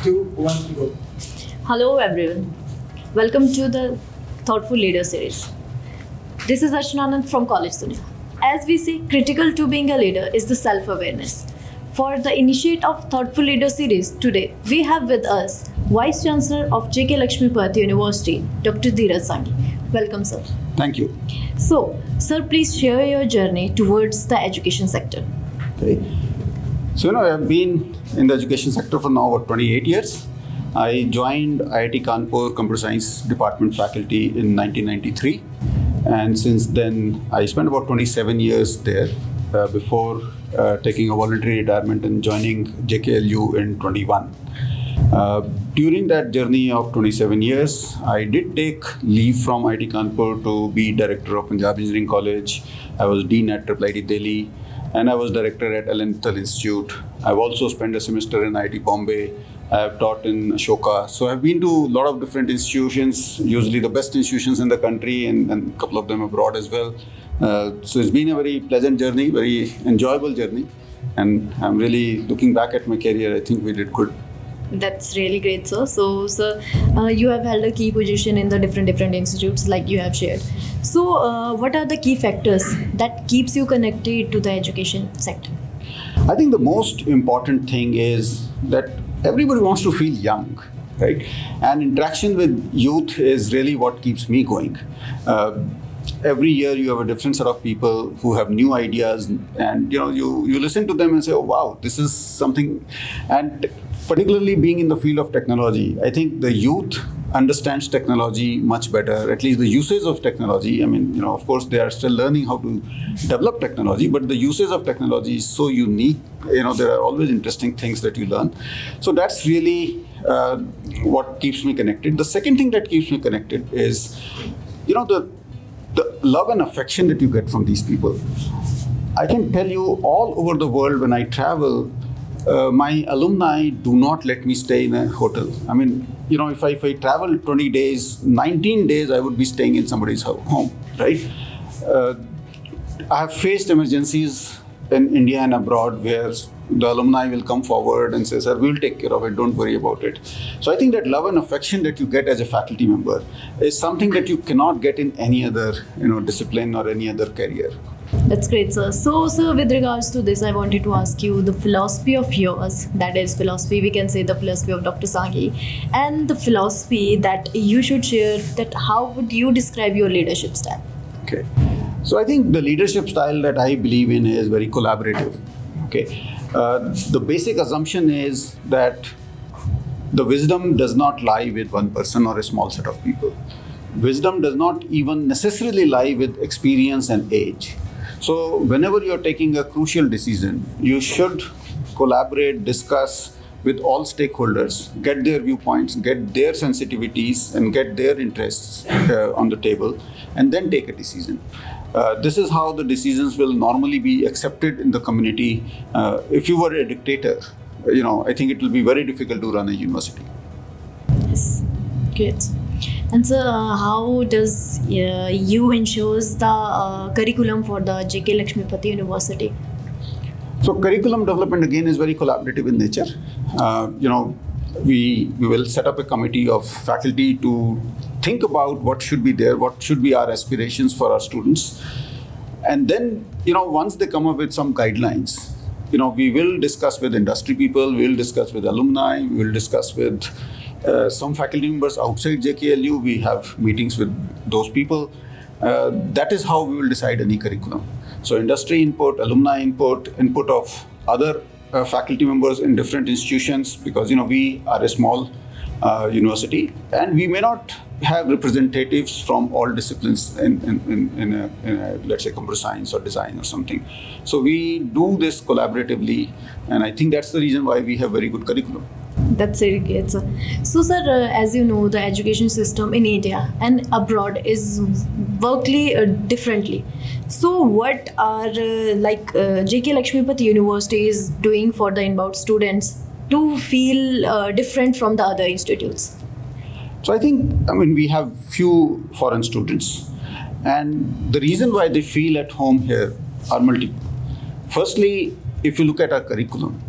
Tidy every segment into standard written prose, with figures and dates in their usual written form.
2, 1, go. Hello everyone. Welcome to the Thoughtful Leader series. This is Archananand from College Dunia. As we see, critical to being a leader is the self-awareness. For the initiate of Thoughtful Leader series, today we have with us Vice Chancellor of JKLU University, Dr. Dheeraj Sanghi. Welcome, sir. Thank you. So, sir, please share your journey towards the education sector. Okay. So, I've been in the education sector for now about 28 years. I joined IIT Kanpur Computer Science Department faculty in 1993. And since then, I spent about 27 years there before taking a voluntary retirement and joining JKLU in 21. During that journey of 27 years, I did take leave from IIT Kanpur to be director of Punjab Engineering College. I was dean at IIT Delhi, and I was director at Mittal Institute. I've also spent a semester in IIT Bombay. I've taught in Ashoka. So I've been to a lot of different institutions, usually the best institutions in the country, and a couple of them abroad as well. So it's been a very pleasant journey, very enjoyable journey. And I'm really looking back at my career, I think we did good. That's really great, sir. So, sir, you have held a key position in the different institutes like you have shared. So, what are the key factors that keeps you connected to the education sector? I think the most important thing is that everybody wants to feel young, right? And interaction with youth is really what keeps me going. Every year you have a different set of people who have new ideas, and you listen to them and say, oh wow, this is something. And particularly being in the field of technology, I think the youth understands technology much better, at least the usage of technology. I mean, of course they are still learning how to develop technology, but the usage of technology is so unique. There are always interesting things that you learn. So that's really what keeps me connected. The second thing that keeps me connected is, the love and affection that you get from these people. I can tell you all over the world when I travel, my alumni do not let me stay in a hotel. I mean, if I travel 20 days, 19 days, I would be staying in somebody's home, right? I have faced emergencies in India and abroad where the alumni will come forward and say, sir, we'll take care of it, don't worry about it. So I think that love and affection that you get as a faculty member is something that you cannot get in any other discipline or any other career. That's great, sir. So, sir, with regards to this, I wanted to ask you the philosophy of yours, that is philosophy, we can say the philosophy of Dr. Sanghi, and the philosophy that you should share, that how would you describe your leadership style? Okay. So I think the leadership style that I believe in is very collaborative. Okay. The basic assumption is that the wisdom does not lie with one person or a small set of people. Wisdom does not even necessarily lie with experience and age. So whenever you're taking a crucial decision, you should collaborate, discuss with all stakeholders, get their viewpoints, get their sensitivities, and get their interests on the table, and then take a decision. This is how the decisions will normally be accepted in the community. If you were a dictator, I think it will be very difficult to run a university. Yes, great. And sir, how does you ensures the curriculum for the JKLU University? So curriculum development again is very collaborative in nature. We will set up a committee of faculty to think about what should be there, what should be our aspirations for our students. And then, once they come up with some guidelines, we will discuss with industry people, we will discuss with alumni, we will discuss with some faculty members outside JKLU. We have meetings with those people. That is how we will decide any curriculum. So industry input, alumni input of other faculty members in different institutions, because we are a small university, and we may not have representatives from all disciplines in a, let's say, computer science or design or something. So we do this collaboratively, and I think that's the reason why we have very good curriculum. That's very great, sir. So, sir, as you know, the education system in India and abroad is workly differently. So, what are JKLU University is doing for the inbound students to feel different from the other institutes? So, we have few foreign students, and the reason why they feel at home here are multiple. Firstly, if you look at our curriculum,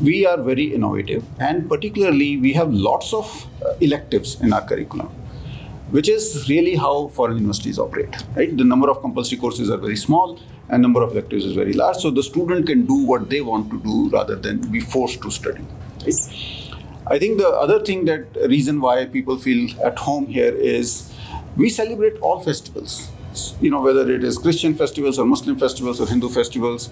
we are very innovative, and particularly we have lots of electives in our curriculum, which is really how foreign universities operate, right? The number of compulsory courses are very small and number of electives is very large, so the student can do what they want to do rather than be forced to study. Right? I think the other thing, that reason why people feel at home here, is we celebrate all festivals. Whether it is Christian festivals or Muslim festivals or Hindu festivals,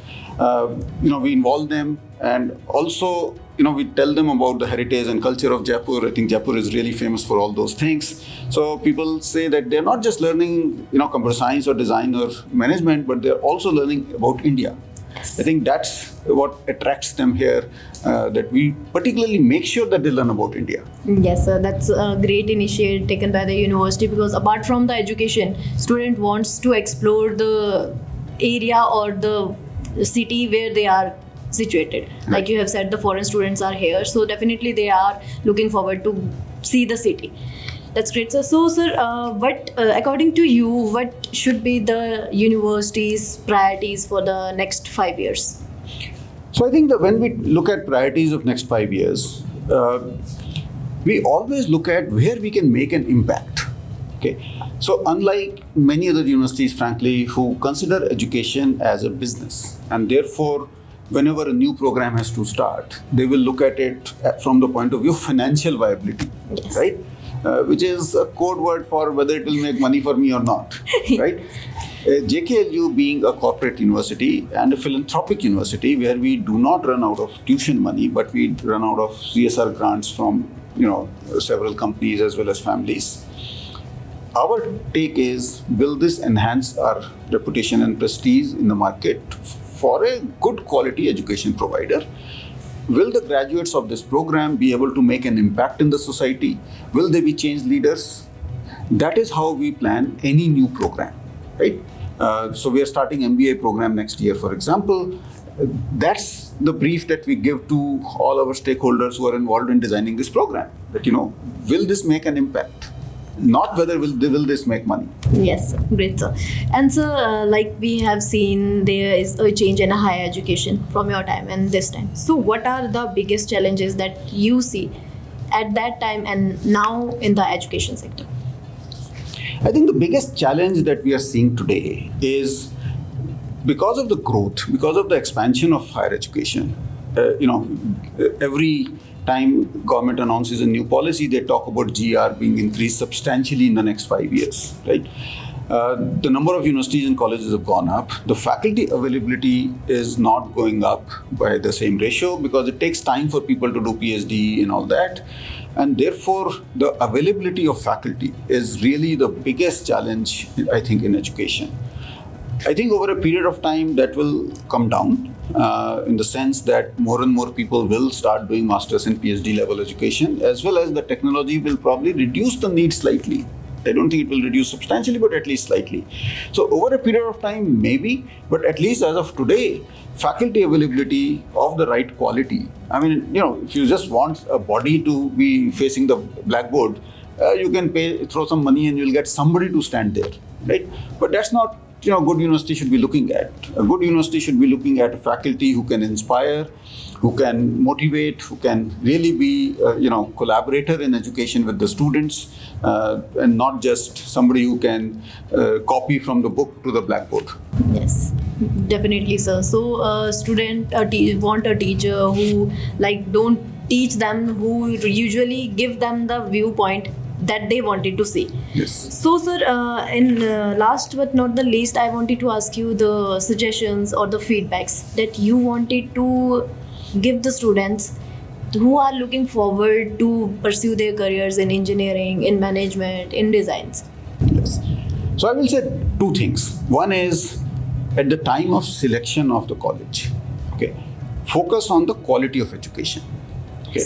we involve them, and also, we tell them about the heritage and culture of Jaipur. I think Jaipur is really famous for all those things. So people say that they're not just learning, computer science or design or management, but they're also learning about India. I think that's what attracts them here, that we particularly make sure that they learn about India. Yes, sir. That's a great initiative taken by the university, because apart from the education, student wants to explore the area or the city where they are situated. Right. Like you have said, the foreign students are here, so definitely they are looking forward to see the city. That's great, sir. So, sir, according to you, what should be the university's priorities for the next 5 years? So I think that when we look at priorities of next 5 years, we always look at where we can make an impact. Okay. So unlike many other universities, frankly, who consider education as a business, and therefore, whenever a new program has to start, they will look at it from the point of view of financial viability, Yes. right? Which is a code word for whether it will make money for me or not, right? JKLU being a corporate university and a philanthropic university, where we do not run out of tuition money, but we run out of CSR grants from several companies as well as families. Our take is, will this enhance our reputation and prestige in the market for a good quality education provider? Will the graduates of this program be able to make an impact in the society? Will they be change leaders? That is how we plan any new program, right? So we are starting MBA program next year, for example. That's the brief that we give to all our stakeholders who are involved in designing this program. That, will this make an impact? Not whether will this make money. Yes, sir. Great, sir. And sir, like we have seen, there is a change in higher education from your time and this time. So what are the biggest challenges that you see at that time and now in the education sector? I think the biggest challenge that we are seeing today is, because of the growth, because of the expansion of higher education, every time government announces a new policy, they talk about GR being increased substantially in the next 5 years, right? The number of universities and colleges have gone up. The faculty availability is not going up by the same ratio, because it takes time for people to do PhD and all that. And therefore, the availability of faculty is really the biggest challenge, I think, in education. I think over a period of time that will come down, in the sense that more and more people will start doing master's and PhD level education, as well as the technology will probably reduce the need slightly. I don't think it will reduce substantially, but at least slightly. So over a period of time, maybe, but at least as of today, faculty availability of the right quality. I mean, if you just want a body to be facing the blackboard, you can throw some money and you'll get somebody to stand there, right? But that's not good university should be looking at. A good university should be looking at a faculty who can inspire, who can motivate, who can really be, collaborator in education with the students, and not just somebody who can copy from the book to the blackboard. Yes, definitely, sir. So, student want a teacher who don't teach them, who usually give them the viewpoint that they wanted to see. Yes. So, sir, in last but not the least, I wanted to ask you the suggestions or the feedbacks that you wanted to give the students who are looking forward to pursue their careers in engineering, in management, in designs. Yes. So I will say two things. One is, at the time of selection of the college, okay, focus on the quality of education. Okay.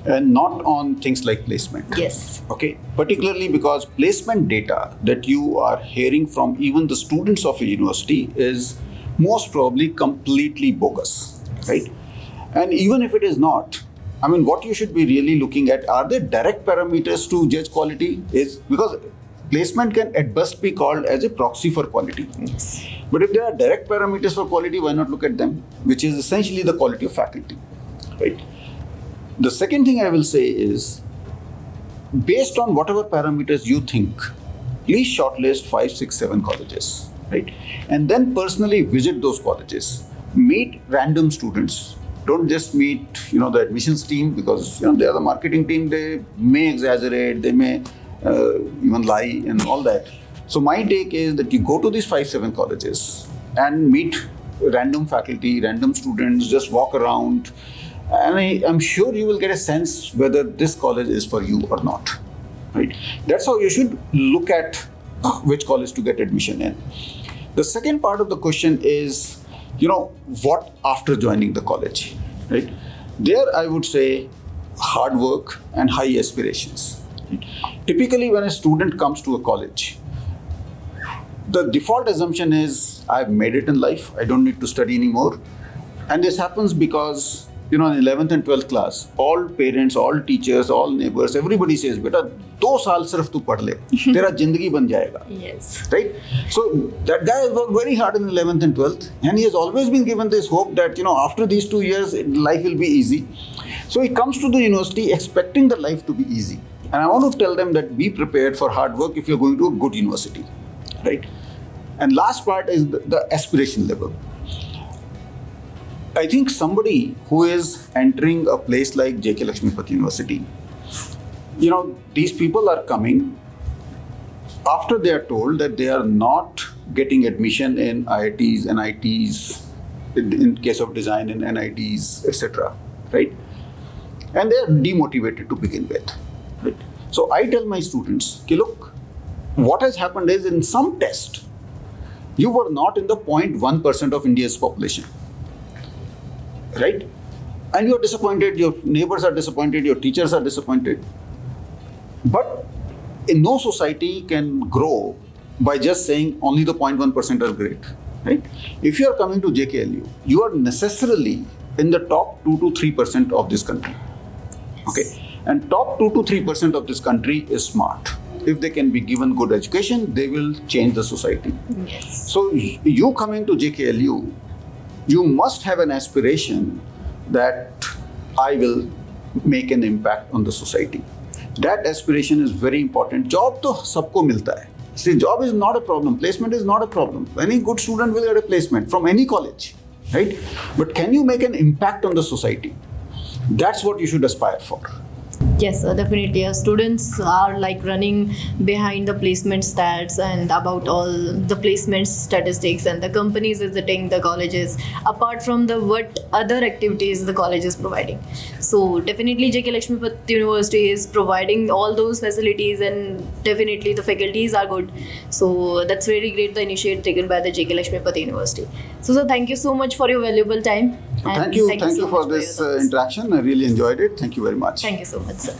And not on things like placement. Yes. Okay. Particularly because placement data that you are hearing from even the students of a university is most probably completely bogus, right? And even if it is not, I mean, what you should be really looking at, are there direct parameters to judge quality? Is because placement can at best be called as a proxy for quality. Yes. But if there are direct parameters for quality, why not look at them? Which is essentially the quality of faculty, right? The second thing I will say is, based on whatever parameters you think, please shortlist 5, 6, 7 colleges, right? And then personally visit those colleges. Meet random students. Don't just meet, the admissions team, because they are the marketing team. They may exaggerate, they may even lie and all that. So my take is that you go to these 5, 7 colleges and meet random faculty, random students, just walk around, and I'm sure you will get a sense whether this college is for you or not, right? That's how you should look at which college to get admission in. The second part of the question is, what after joining the college, right? There I would say hard work and high aspirations. Right? Typically when a student comes to a college, the default assumption is I've made it in life, I don't need to study anymore. And this happens because, in 11th and 12th class, all parents, all teachers, all neighbors, everybody says, beta, 2 saal sirf tu pad le, tera zindagi ban jayega. Yes. Right? So that guy has worked very hard in 11th and 12th, and he has always been given this hope that, after these 2 years, life will be easy. So he comes to the university expecting the life to be easy. And I want to tell them that be prepared for hard work if you're going to a good university. Right? And last part is the aspiration level. I think somebody who is entering a place like JKLU University, these people are coming after they are told that they are not getting admission in IITs, NITs, in case of design in NITs, etc. Right? And they are demotivated to begin with. Right? So I tell my students, okay, look, what has happened is in some test, you were not in the 0.1% of India's population. Right? And you're disappointed, your neighbors are disappointed, your teachers are disappointed. But no society can grow by just saying only the 0.1% are great. Right? If you are coming to JKLU, you are necessarily in the top 2 to 3% of this country. Okay? And top 2 to 3% of this country is smart. If they can be given good education, they will change the society. Yes. So you coming to JKLU, you must have an aspiration that I will make an impact on the society. That aspiration is very important. Job to sabko milta hai. See, job is not a problem. Placement is not a problem. Any good student will get a placement from any college, right? But can you make an impact on the society? That's what you should aspire for. Yes, definitely. Students are like running behind the placement stats and about all the placement statistics, and the companies visiting the colleges apart from the what other activities the college is providing. So definitely JK Lakshmipat University is providing all those facilities, and definitely the faculties are good. So that's very great, the initiative taken by the JK Lakshmipat University. So sir, thank you so much for your valuable time. Thank you so for much this your thoughts. interaction. I really enjoyed it. Thank you very much. Thank you so much, sir.